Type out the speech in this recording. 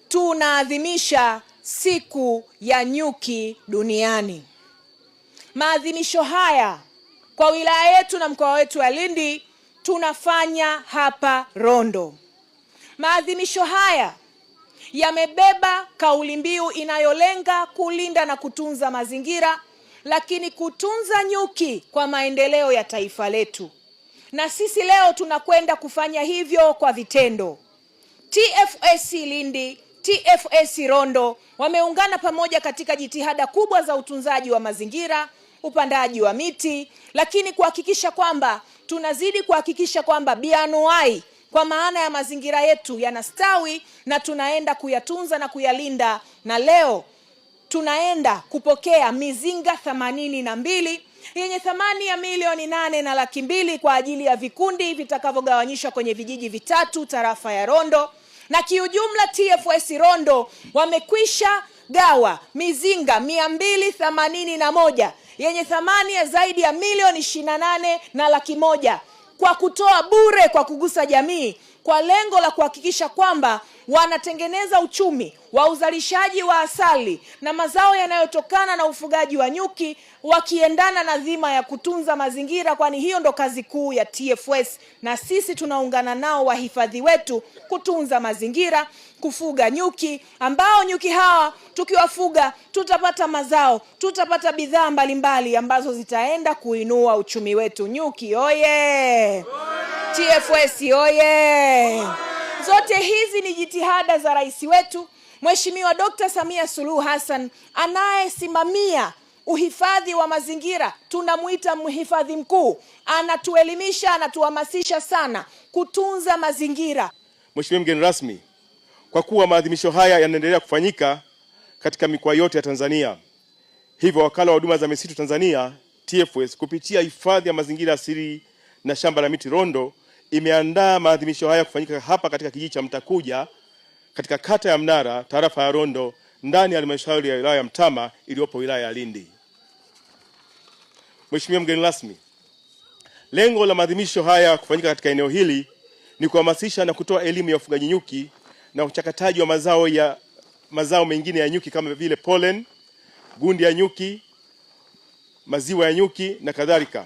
tunaadhimisha siku ya nyuki duniani. Maadhimisho haya kwa wilaya yetu na mkoa wetu wa Lindi tunafanya hapa Rondo. Maadhimisho haya yamebeba kauli mbiu inayolenga kulinda na kutunza mazingira, lakini kutunza nyuki kwa maendeleo ya taifa letu. Na sisi leo tunakwenda kufanya hivyo kwa vitendo. TFS Lindi, TFS Rondo wameungana pamoja katika jitihada kubwa za utunzaji wa mazingira, upandaji wa miti, lakini kuhakikisha kwamba tunazidi kuhakikisha kwamba bioanuwai kwa maana ya mazingira yetu yanastawi na tunaenda kuyatunza na kuyalinda. Na leo tunaenda kupokea mizinga 82 yenye thamani ya milioni 8.2 kwa ajili ya vikundi vitakavyogawanyishwa kwenye vijiji vitatu tarafa ya Rondo. Na kiujumla TFS Rondo wamekwisha gawa mizinga 281 yenye thamani ya zaidi ya milioni 28.1 kwa kutoa bure kwa kugusa jamii, kwa lengo la kuhakikisha kwamba wanatengeneza uchumi wa uzalishaji wa asali na mazao yanayotokana na ufugaji wa nyuki, wakiendana na dhima ya kutunza mazingira, kwani hiyo ndo kazi kuu ya TFS. Na sisi tunaungana nao wahifadhi wetu kutunza mazingira, kufuga nyuki, ambao nyuki hawa tukiwafuga tutapata mazao, tutapata bidhaa mbalimbali ambazo zitaenda kuinua uchumi wetu. Nyuki oye! TFS oye! Zote hizi ni jitihada za rais wetu Mheshimiwa Dr. Samia Suluhu Hassan, anayesimamia uhifadhi wa mazingira. Tunamuita mhifadhi mkuu. Anatuelimisha, anatuhamasisha sana kutunza mazingira. Mheshimiwa mgeni rasmi, kwa kuwa maadhimisho haya yanaendelea kufanyika katika mikoa yote ya Tanzania, hivyo Wakala wa Huduma za Misitu Tanzania TFS kupitia hifadhi ya mazingira asili na shamba la miti Rondo imeandaa maadhimisho haya kufanyika hapa katika kijiji cha Mtakuja katika kata ya Mnara tarafa ya Rondo ndani ya halmashauri ya wilaya ya Mtama iliyopo wilaya ya Lindi. Mheshimiwa mgeni rasmi, lengo la maadhimisho haya kufanyika katika eneo hili ni kuhamasisha na kutoa elimu ya ufugaji nyuki na uchakataji wa mazao mengine ya nyuki kama vile pollen, gundi ya nyuki, maziwa ya nyuki na kadhalika.